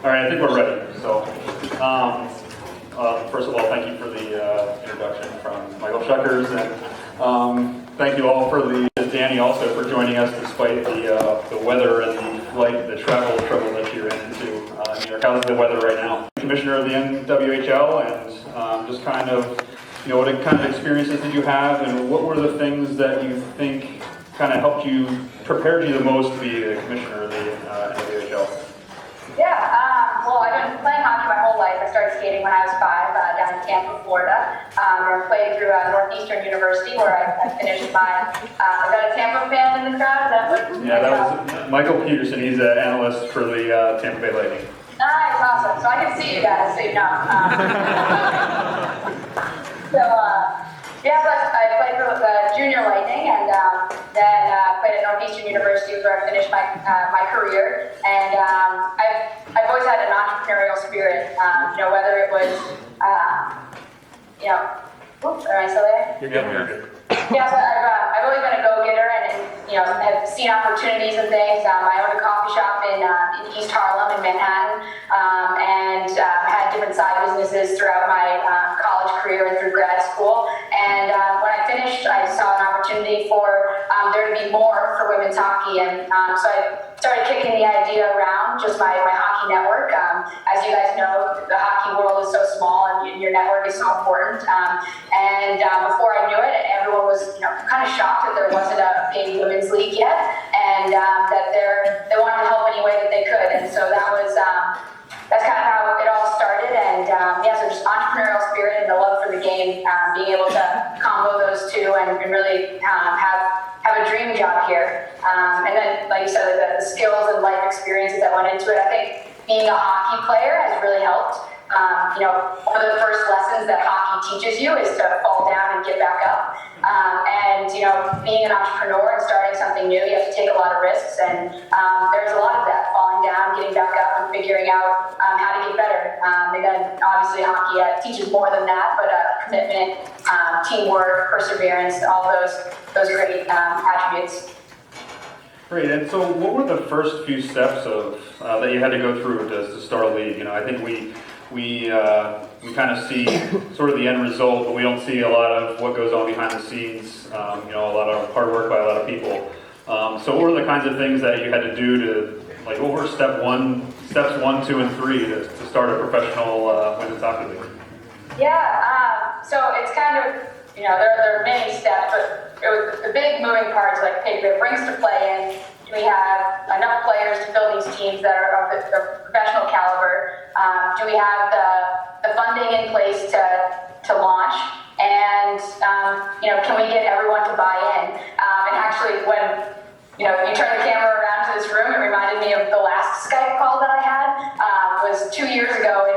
All right, I think we're ready. So, first of all, thank you for the introduction from Michael Shuckers, and thank you all for Dani also for joining us despite the weather and the travel trouble that you're into New York. How's the weather right now? Commissioner of the NWHL, and just kind of, what kind of experiences did you have, and what were the things that you think kind of helped you, prepared you the most to be the commissioner of the NWHL? Well, I've been playing hockey my whole life. I started skating when I was 5 down in Tampa, Florida. I played through Northeastern University where I finished my, is that a Tampa fan in the crowd? Is that what, yeah, that was Michael Peterson. He's an analyst for the Tampa Bay Lightning. Nice, awesome. So I can see you guys, so you know. I played for the Junior Lightning, and then played at Northeastern University where I finished my career. And I've always had an entrepreneurial spirit. Whether it was, oops, am I still there? You're good. Yeah, so I've always been a go-getter, and have seen opportunities and things. I owned a coffee shop in East Harlem in Manhattan, and had different side businesses throughout my college career and through grad school. And when I finished, I saw an opportunity for there to be more for women's hockey, and so I started kicking the idea around just my hockey network. As you guys know, the hockey world is so small, and your network is so important. And before I knew it, everyone was kind of shocked that there wasn't a big women's league yet, and that they wanted to help any way that they could. And so that's kind of how it all started. And so just entrepreneurial spirit and the love for the game, being able to combo those two and really have a dream job here. And then, like you said, the skills and life experiences that went into it. I think being a hockey player has really helped. One of the first lessons that hockey teaches you is to fall down and get back up. And being an entrepreneur and starting something new, you have to take a lot of risks. And there's a lot of that, falling down, getting back up, and figuring out how to get better. And then obviously hockey teaches more than that, but commitment, teamwork, perseverance, all those great attributes. Great. And so, what were the first few steps of that you had to go through to start a league? I think we kind of see sort of the end result, but we don't see a lot of what goes on behind the scenes. A lot of hard work by a lot of people. So, what were the kinds of things that you had to do to, what were steps 1, 2, and 3 to start a professional women's hockey league? Yeah. So it's kind of there are many steps, but the big moving parts, like the rinks to play in. Do we have enough players to fill these teams that are of the professional caliber? Do we have the funding in place to launch? And can we get everyone to buy in? And actually, when you turn the camera around to this room, it reminded me of the last Skype call that I had. Was 2 years ago. I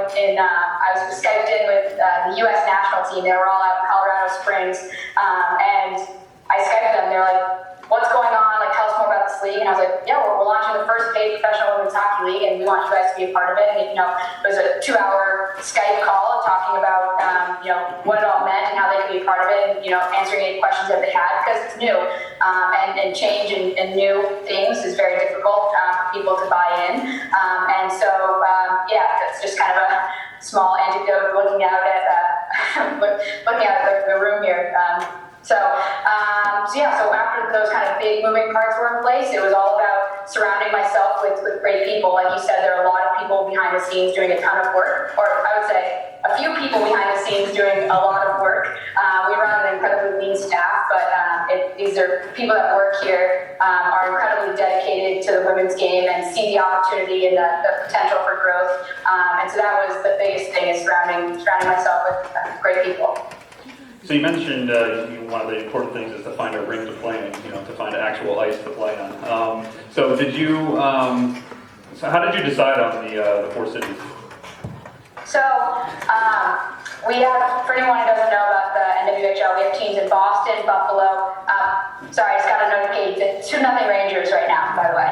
was Skyped in with the U.S. national team. They were all out in Colorado Springs, and I Skyped them. They were like, "What's going on? Tell us more about this league." And I was like, "Yeah, we're launching the first paid professional women's hockey league, and we want you guys to be a part of it." And it was a 2-hour Skype call talking about what it all meant and how they could be a part of it, and answering any questions that they had, because it's new, and change and new things is very difficult for people to buy in. And so that's just kind of a small anecdote looking out at the room here. So after those kind of big moving parts were in place, it was all about surrounding myself with great people. Like you said, there are a lot of people behind the scenes doing a ton of work, or I would say a few people behind the scenes doing a lot of work. We run an incredibly lean staff, but these are people that work here, are incredibly dedicated to the women's game and see the opportunity and the potential for growth. And so that was the biggest thing, is surrounding myself with great people. So you mentioned one of the important things is to find a rink to play in, to find actual ice to play on. So did you? So how did you decide on the 4 cities? So we have, for anyone who doesn't know about the NWHL, we have teams in Boston, Buffalo. Sorry, I just got a notification. It's 2-0 Rangers right now, by the way.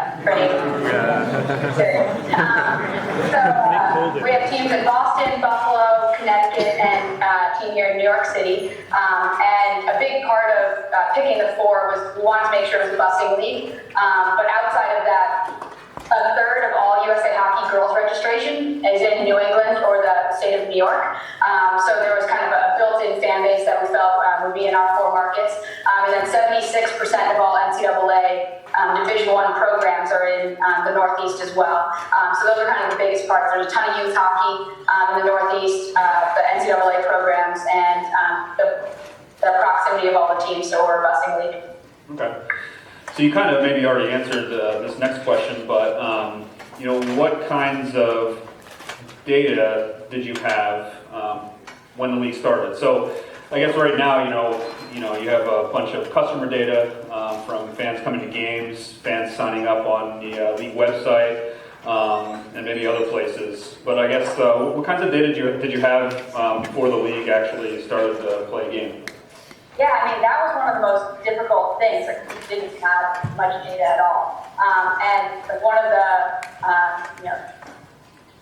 We have teams in Boston, Buffalo, Connecticut, and a team here in New York City. And a big part of picking the 4 was we wanted to make sure it was a busing league. But outside of that, a third of all USA Hockey girls registration is in New England or the state of New York. So there was kind of a built-in fan base that we felt would be in our 4 markets. And then 76% of all NCAA Division I programs are in the Northeast as well. So those are kind of the biggest parts. There's a ton of youth hockey in the Northeast, the NCAA programs, and the proximity of all the teams, so we're a busing league. Okay. So you kind of maybe already answered this next question, but you know, what kinds of data did you have when the league started? So I guess right now, you have a bunch of customer data from fans coming to games, fans signing up on the league website, and maybe other places. But I guess what kinds of data did you have before the league actually started to play a game? Yeah, I mean, that was one of the most difficult things. Like, we didn't have much data at all. And like one of the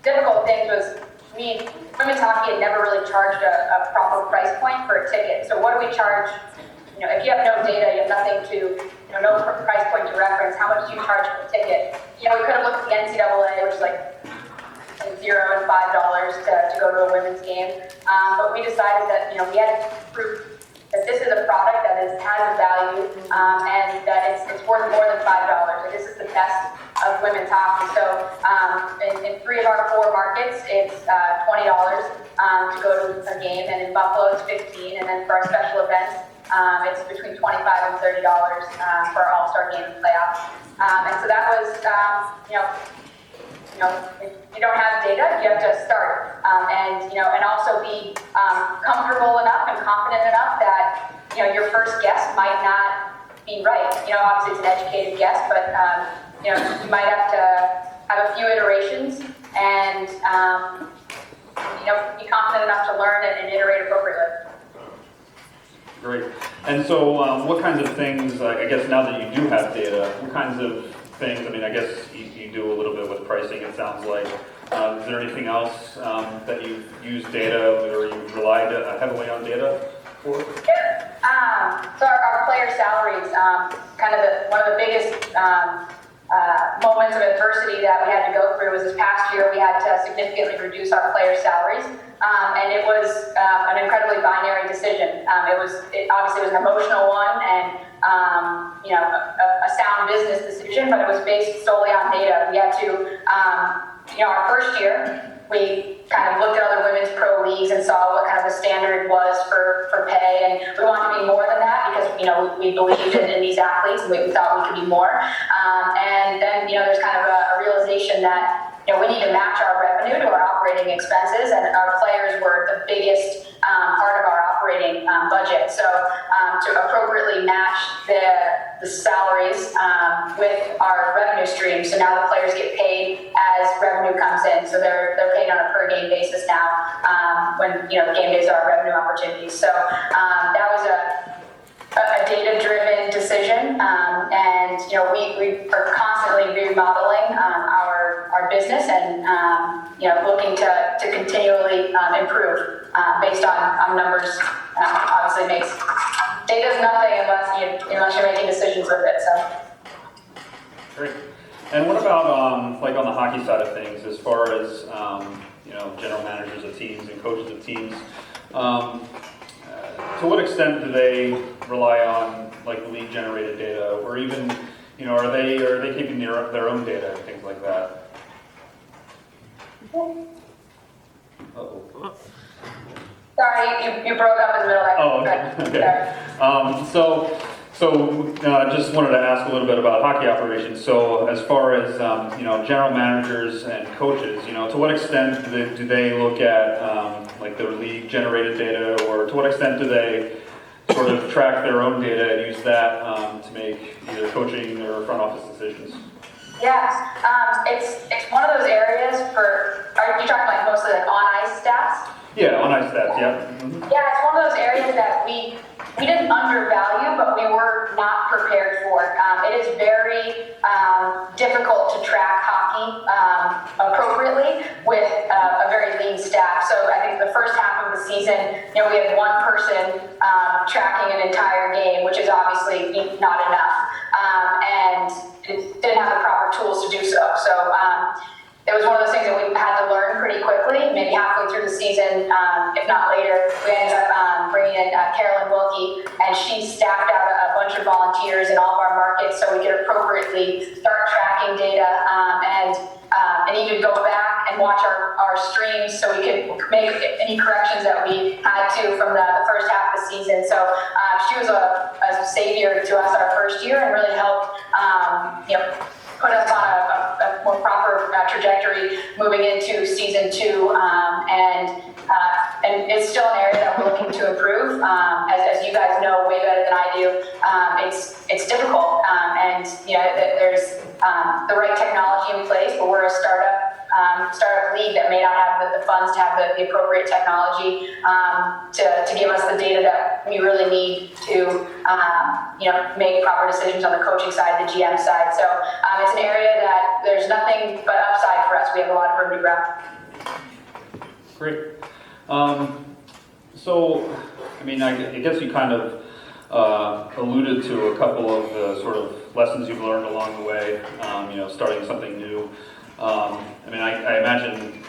difficult things was women's hockey had never really charged a proper price point for a ticket. So what do we charge? If you have no data, you have nothing to, no price point to reference, how much do you charge for a ticket? We could have looked at the NCAA, which is like $0 and $5 to go to a women's game. But we decided that, we had to prove that this is a product that has a value and that it's worth more than $5. Like, this is the best of women's hockey. So in 3 of our 4 markets, it's $20 to go to a game, and in Buffalo it's $15, and then for our special events, it's between $25 and $30 for our All-Star Game and playoffs. And so that was, if you don't have data, you have to start, and also be comfortable enough and confident enough that your first guess might not be right. Obviously it's an educated guess, but you might have to have a few iterations and be confident enough to learn and iterate appropriately. Great. And so what kinds of things, I guess now that you do have data, what kinds of things, I guess you do a little bit with pricing, it sounds like. Is there anything else that you've used data or you've relied heavily on data for? Yeah. So our player salaries, kind of one of the biggest moments of adversity that we had to go through was this past year. We had to significantly reduce our player salaries, and it was an incredibly binary decision. It obviously was an emotional one and a sound business decision, but it was based solely on data. We had to, our first year, we kind of looked at other women's pro leagues and saw what kind of the standard was for pay, and we wanted to be more than that because we believed in these athletes and we thought we could be more. And then there's kind of a realization that we need to match our revenue to our operating expenses, and our players were the biggest part of our operating budget. So to appropriately match the salaries with our revenue stream, so now the players get paid as revenue comes in. So they're paid on a per game basis now when game days are revenue opportunities. So that was a data-driven decision, and we are constantly remodeling our business and looking to continually improve based on numbers. Obviously, data's nothing unless you're making decisions with it. So. Great. And what about like on the hockey side of things, as far as general managers of teams and coaches of teams? To what extent do they rely on like league generated data, or even are they keeping their own data and things like that? Uh-oh. Sorry, you broke up in the middle there. Oh, okay. So just wanted to ask a little bit about hockey operations. So as far as general managers and coaches, to what extent do they look at like their league generated data, or to what extent do they sort of track their own data and use that to make either coaching or front office decisions? Yes, it's one of those areas are you talking like mostly like on ice stats? Yeah, on ice stats, yeah. Mm-hmm. Yeah, it's one of those areas that we didn't undervalue, but we were not prepared for. It is very difficult to track hockey appropriately with a very lean staff. So I think the first half of the season, we had one person tracking tracking an entire game, which is obviously not enough, and it didn't have the proper tools to do so. So it was one of those things that we had to learn pretty quickly, maybe halfway through the season, if not later. We ended up bringing in Carolyn Wilkie, and she staffed out a bunch of volunteers in all of our markets so we could appropriately start tracking data and even go back and watch our streams so we could make any corrections that we had to from the first half of the season. So she was a savior to us our first year and really helped put us on a more proper trajectory moving into season 2, and it's still an area that we're looking to improve. As you guys know way better than I do, it's difficult, and there's the right technology in place, but we're a startup league that may not have the funds to have the appropriate technology to give us the data that we really need to make proper decisions on the coaching side, the GM side. So it's an area that there's nothing but upside for us. We have a lot of room to grow. Great. So, I mean, I guess you kind of alluded to a couple of the sort of lessons you've learned along the way, starting something new. I mean, I imagine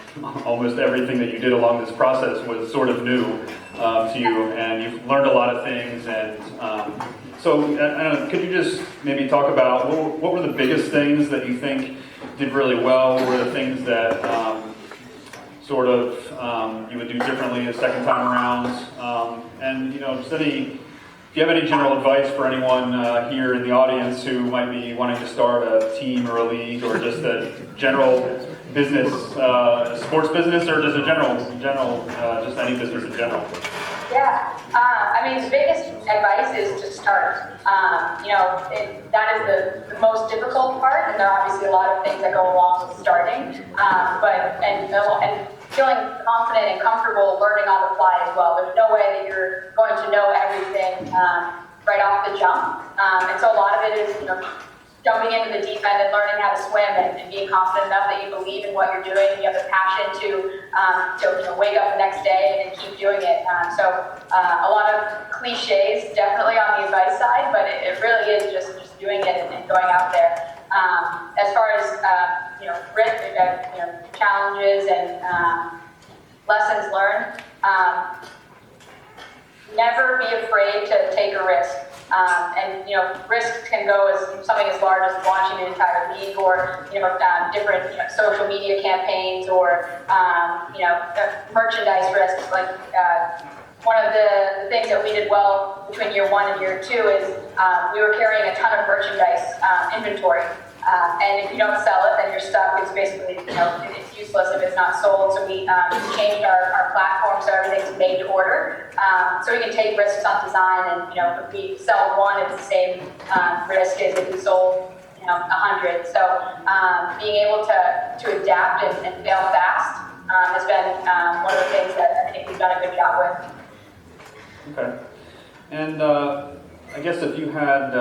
almost everything that you did along this process was sort of new to you, and you've learned a lot of things. And so, I don't know, could you just maybe talk about what were the biggest things that you think did really well? What were the things that you would do differently the second time around? And just if you have any general advice for anyone here in the audience who might be wanting to start a team or a league, or just a general business, sports business, or just a general, just any business in general? Yeah, I mean, the biggest advice is to start. That is the most difficult part, and there are obviously a lot of things that go along with starting. And feeling confident and comfortable learning on the fly as well. There's no way that you're going to know everything right off the jump. And so a lot of it is, jumping into the deep end and learning how to swim and being confident enough that you believe in what you're doing. You have the passion to wake up the next day and keep doing it. So a lot of cliches definitely on the advice side, but it really is just doing it and going out there. As far as challenges and lessons learned, never be afraid to take a risk. Risks can go as something as large as launching an entire league, or different social media campaigns, or merchandise risks. Like one of the things that we did well between year 1 and year 2 is we were carrying a ton of merchandise inventory. And if you don't sell it, then you're stuck. It's basically, it's useless if it's not sold. So we changed our platform so everything's made to order. So we can take risks on design, and if we sell one, it's the same risk as if we sold 100. So being able to adapt and fail fast has been one of the things that I think we've done a good job with. Okay. And I guess if you had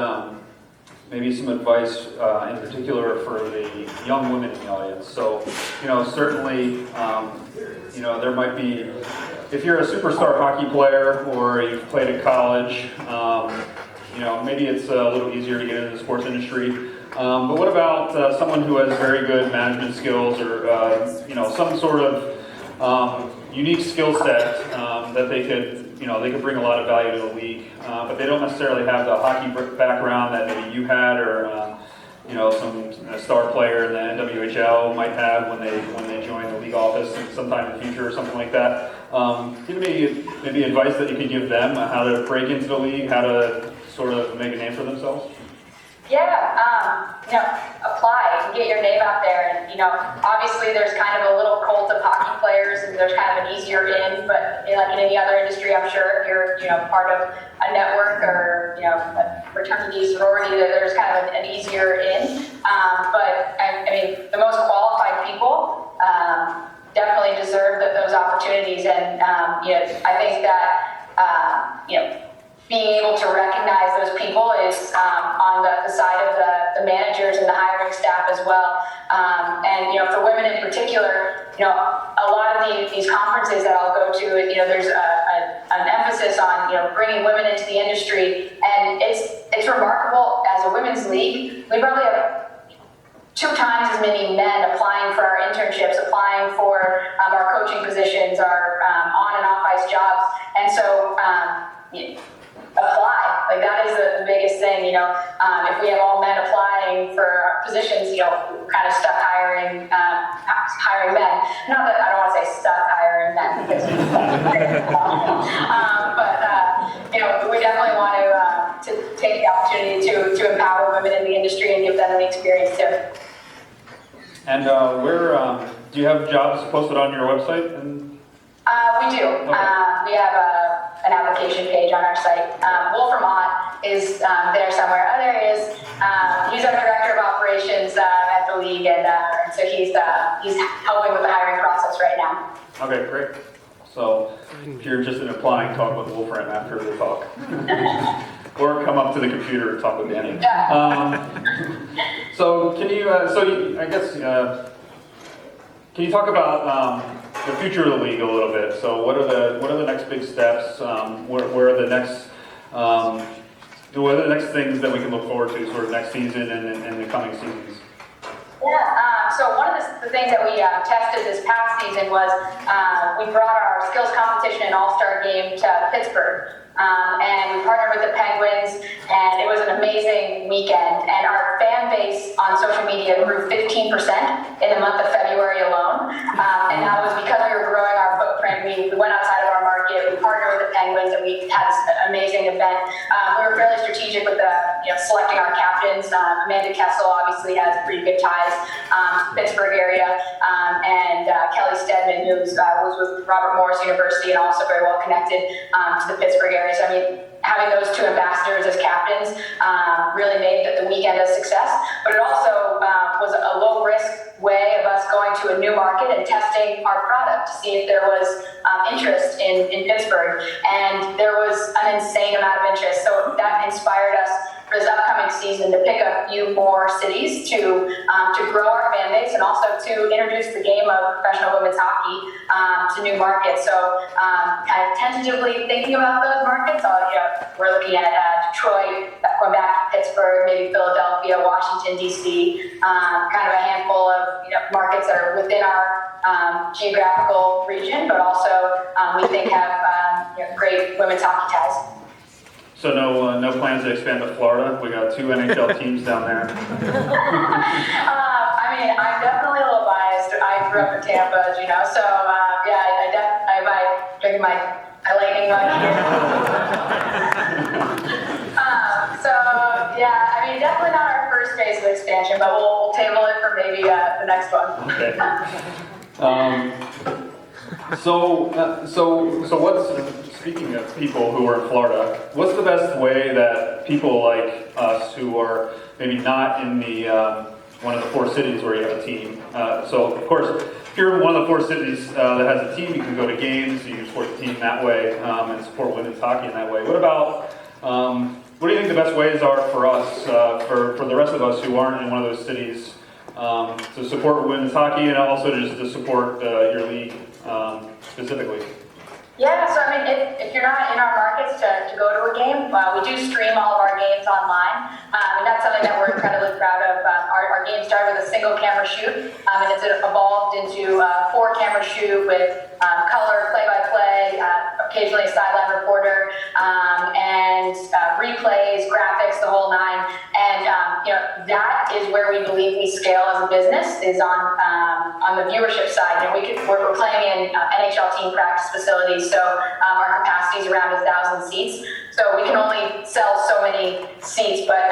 maybe some advice in particular for the young women in the audience. So, certainly, there might be, if you're a superstar hockey player or you've played at college, maybe it's a little easier to get into the sports industry. But what about someone who has very good management skills, or, some sort of unique skill set that they could bring a lot of value to the league, but they don't necessarily have the hockey background that maybe you had, or some star player in the NWHL might have when they join the league office sometime in the future or something like that. Give me maybe advice that you could give them on how to break into the league, how to sort of make a name for themselves. Apply and get your name out there. And, obviously there's kind of a little cult of hockey players, and there's kind of an easier in, but like in any other industry, I'm sure if you're, part of a network or, a fraternity, sorority, there's kind of an easier in. But I mean, the most qualified people definitely deserve those opportunities. And, I think that, being able to recognize those people is on the side of the the managers and the hiring staff as well. And for women in particular, a lot of these conferences that I'll go to, there's an emphasis on bringing women into the industry, and it's remarkable. As a women's league, we probably have 2 times as many men applying for our internships, applying for our coaching positions, our on and off ice jobs, and so apply. Like, that is the biggest thing. If we have all men applying for positions, we're kind of stuck hiring men. Not that I don't want to say stuck hiring men, because but we definitely want to take the opportunity to empower women in the industry and give them the experience too. And where do you have jobs posted on your website? We do. Okay. We have an application page on our site. Wolfram is there somewhere. Oh, there he is. He's our director of operations at the league, and so he's helping with the hiring process right now. Okay, great. So if you're interested in applying, talk with Wolfram after the talk. Or come up to the computer and talk with Dani. So can you, can you talk about the future of the league a little bit? So what are the next big steps? Where are the next what are the next things that we can look forward to sort of next season and the coming seasons? Yeah, so one of the things that we tested this past season was we brought our skills competition and all-star game to Pittsburgh. And we partnered with the Penguins, and it was an amazing weekend. And our fan base on social media grew 15% in the month of February alone. And that was because we were growing our footprint. We went outside of our market, we partnered with the Penguins, and we had this amazing event. We were fairly strategic with selecting our captains. Amanda Kessel obviously has pretty good ties to the Pittsburgh area. And Kelly Stedman, who was with Robert Morris University and also very well connected to the Pittsburgh area. So, having those 2 ambassadors as captains really made the weekend a success. But it also was a low-risk way of us going to a new market and testing our product to see if there was interest in Pittsburgh. And there was an insane amount of interest. So that inspired us for this upcoming season to pick a few more cities to grow our fan base and also to introduce the game of professional women's hockey to new markets. So kind of tentatively thinking about those markets, we're looking at Detroit, going back to Pittsburgh, maybe Philadelphia, Washington, D.C., kind of a handful of markets that are within our geographical region, but also we think have great women's hockey ties. So no plans to expand to Florida? We got 2 NHL teams down there. I'm definitely a little biased. I grew up in Tampa, as you know, so I might drink my lightning mug here. Definitely not our first phase of expansion, but we'll table it for maybe the next one. Okay. So what's, speaking of people who are in Florida, what's the best way that people like us who are maybe not in the one of the 4 cities where you have a team, so of course if you're in one of the 4 cities that has a team, you can go to games, you can support the team that way, and support women's hockey in that way. What about what do you think the best ways are for us, for the rest of us who aren't in one of those cities, to support women's hockey and also just to support your league specifically? Yeah, so if you're not in our markets to go to a game, we do stream all of our games online, and that's something that we're incredibly proud of. Our game started with a single camera shoot, and it's evolved into a 4-camera shoot with color, play-by-play, occasionally a sideline reporter, and replays, graphics, the whole 9. And that is where we believe we scale as a business, is on the viewership side. We're playing in NHL team practice facilities, so our capacity is around 1,000 seats. So we can only sell so many seats, but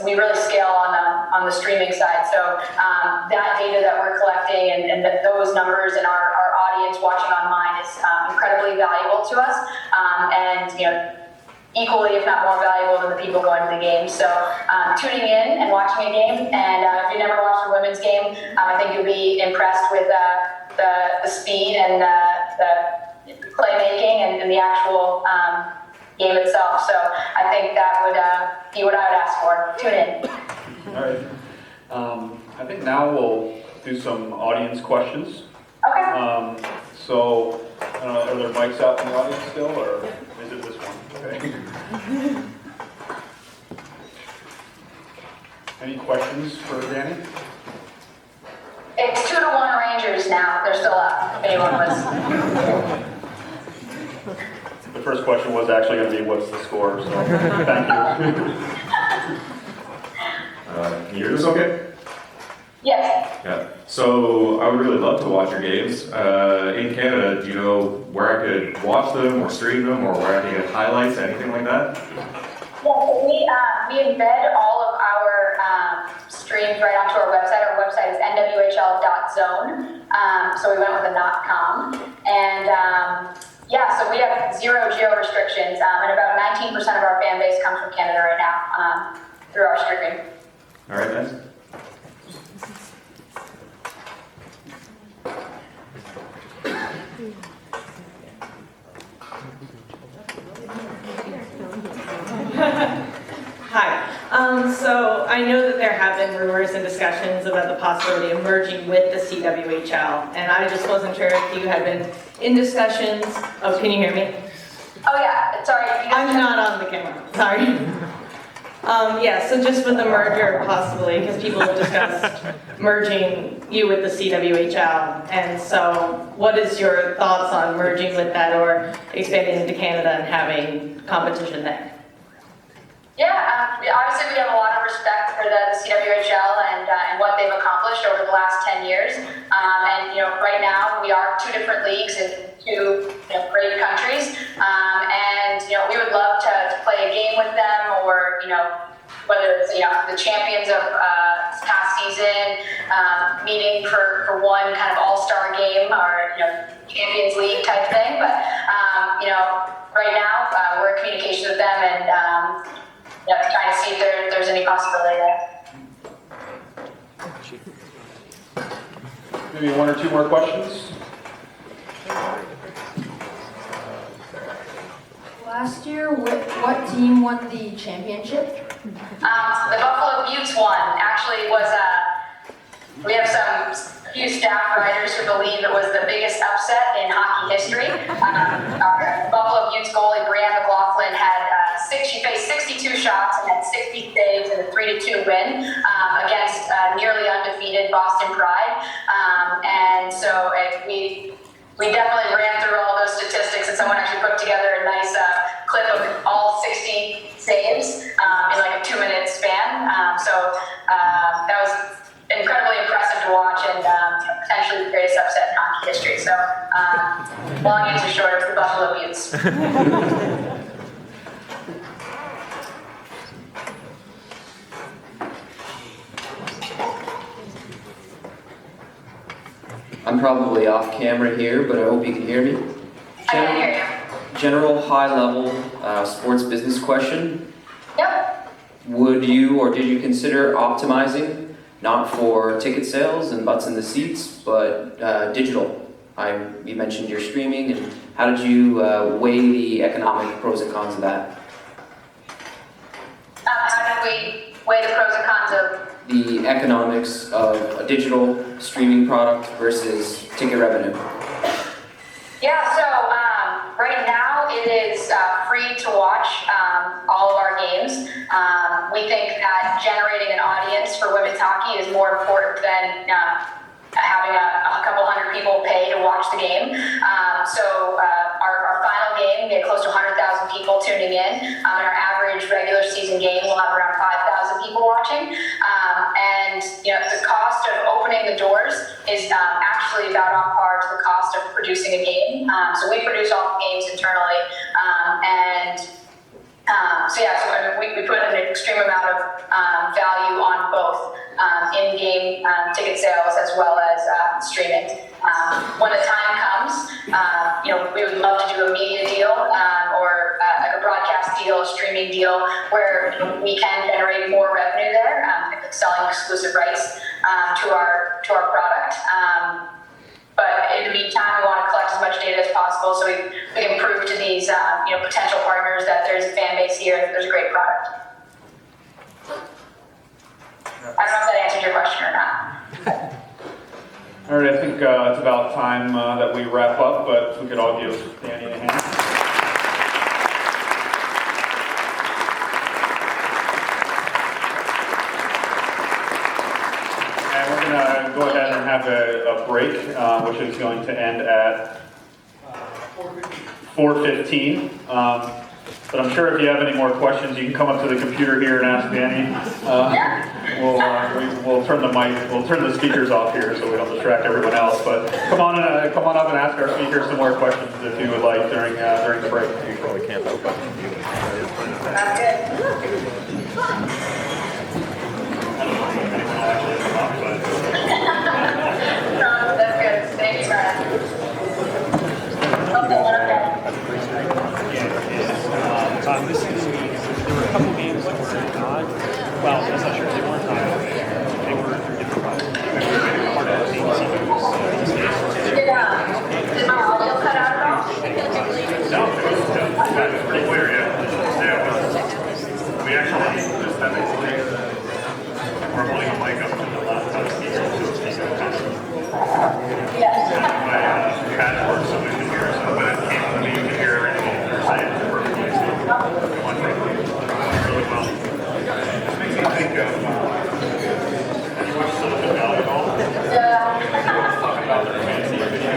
we really scale on the streaming side. So that data that we're collecting and those numbers and our audience watching online is incredibly valuable to us, and equally, if not more valuable than the people going to the game. So tuning in and watching a game, and if you never watched a women's game, I think you'll be impressed with the speed and the playmaking and the actual game itself. So I think that would be what I would ask for. Tune in. All right. I think now we'll do some audience questions. Okay. So, are there mics out in the audience still, or is it this one? Okay. Any questions for Dani? It's 2-1 Rangers now. They're still up, if anyone was. The first question was actually going to be, what's the score? So, thank you. Can you hear this okay? Yes. Yeah. So I would really love to watch your games. In Canada, do you know where I could watch them or stream them or where I can get highlights, anything like that? Yeah, so we embed all of our streams right onto our website. Our website is nwhl.zone. So we went with a .com. And yeah, so we have 0 geo restrictions. And about 19% of our fan base comes from Canada right now through our streaming. All right, nice. Hi. So I know that there have been rumors and discussions about the possibility of merging with the CWHL, and I just wasn't sure if you had been in discussions. Oh, can you hear me? Oh yeah, sorry. I'm not on the camera. Sorry. Yeah, so just with the merger possibly, because people have discussed merging you with the CWHL, and so what is your thoughts on merging with that or expanding into Canada and having competition there? Yeah, obviously we have a lot of respect for the CWHL and what they've accomplished over the last 10 years. And right now we are 2 different leagues in 2 great countries. And we would love to play a game with them, or whether it's the champions of past season meeting for one kind of all-star game or Champions League type thing. But right now we're in communication with them and trying to see if there's any possibility there. Maybe 1 or 2 more questions? Last year, what team won the championship? The Buffalo Buttes won. Actually, it was we have a few staff writers who believe it was the biggest upset in hockey history. Our Buffalo Buttes goalie Brianne McLaughlin had she faced 62 shots and had 60 saves in a 3-2 win against nearly undefeated Boston Pride. And so we definitely ran through all those statistics, and someone actually put together a nice clip of all 60 saves in like a 2-minute span. So that was incredibly impressive to watch and potentially the greatest upset in hockey history. So long answer short, it's the Buffalo Buttes. I'm probably off camera here, but I hope you can hear me. I can hear you. General high-level sports business question. Yep. Would you or did you consider optimizing, not for ticket sales and butts in the seats, but digital? You mentioned your streaming, and how did you weigh the economic pros and cons of that? How did we weigh the pros and cons of? The economics of a digital streaming product versus ticket revenue. Yeah, so right now it is free to watch all of our games. We think that generating an audience for women's hockey is more important than having a couple hundred people pay to watch the game. So our final game, we had close to 100,000 people tuning in. And our average regular season game will have around 5,000 people watching. And the cost of opening the doors is actually about on par to the cost of producing a game. So we produce all the games internally. So we put an extreme amount of value on both in-game ticket sales as well as streaming. When the time comes, we would love to do a media deal or like a broadcast deal, a streaming deal, where we can generate more revenue there, selling exclusive rights to our product. But in the meantime, we want to collect as much data as possible so we can prove to these potential partners that there's a fan base here and there's a great product. I don't know if that answered your question or not. All right, I think it's about time that we wrap up, but if we could all give Dani a hand. And we're going to go ahead and have a break, which is going to end at 4:15. But I'm sure if you have any more questions, you can come up to the computer here and ask Dani. We'll turn the speakers off here so we don't distract everyone else. But come on up and ask our speakers some more questions if you would like during the break. You probably can't open. That's good. No, that's good. Thank you, Brad. Okay, what okay? This season, there were a couple games that were not, well, I'm not sure if they weren't not, they were through different projects. They were part of the ABC News Did my audio cut out at all? No, it's pretty clear, yeah. We actually just have we're holding a mic up to the laptop speaker to speak to the conference. Yes. My pad works so we can hear us, but it came to me, you can hear everything they're saying perfectly. Really well. This makes me think of, have you watched Silicon Valley at all? Yeah. Talking about their fancy video,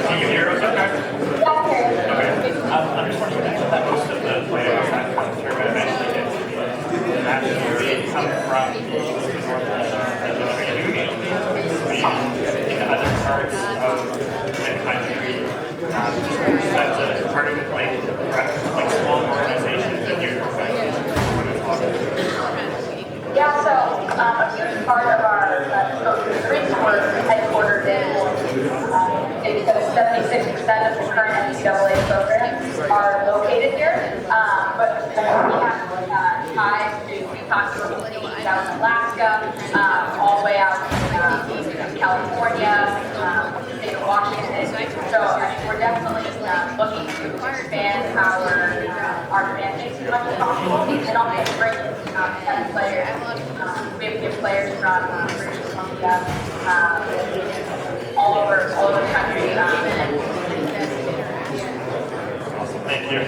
Can you hear us okay? I'm just wondering that most of the players that come through have actually come from the in other parts of the country. That's a part of it, like small organizations that you Yeah, so a huge part of our drinks were headquartered in because 76% of the current NCAA programs are located here. But we have ties to teams out in Alaska, all the way out in California, the state of Washington. So I mean, we're definitely looking to expand our fan base as much as possible, and also bring players. We have players from British Columbia, all over the country. Thank you.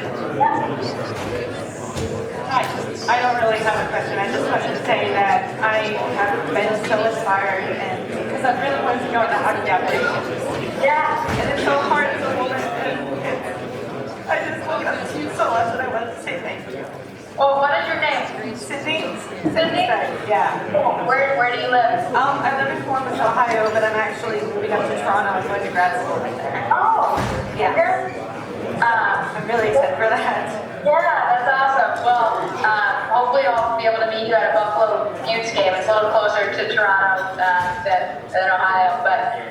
Hi, I don't really have a question. I just wanted to say that I have been so inspired, and because I really wanted to go into hockey operations. Yeah. And it's so hard as a woman, and I just look up to you so much, and I wanted to say thank you. Well, what is your name? Sydney? Sydney? Yeah. Where do you live? I live in Columbus, Ohio, but I'm actually moving up to Toronto. I'm going to grad school right there. Oh, Yeah. I'm really excited for that. yeah, that's awesome. Well, hopefully I'll be able to meet you at a Buffalo Utes game. It's a little closer to Toronto than Ohio, but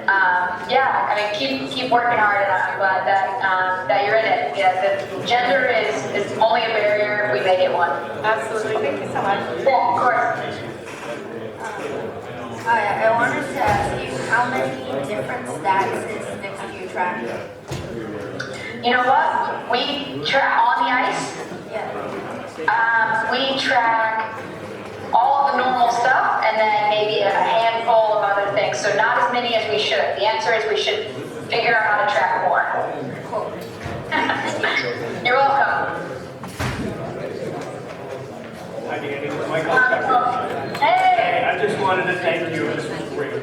yeah, I mean, keep working hard, and I'm glad that you're in it. Yeah, the gender is only a barrier if we make it one. Absolutely. Thank you so much. Yeah, of course. I wanted to ask you, how many different statuses do you track? You know what? We track on the ice. Yeah. We track all of the normal stuff and then maybe a handful of other things. So not as many as we should. The answer is we should figure out how to track more. Cool. You're welcome. Hi, Dani. Michael. Hey! I just wanted to thank you. This was great.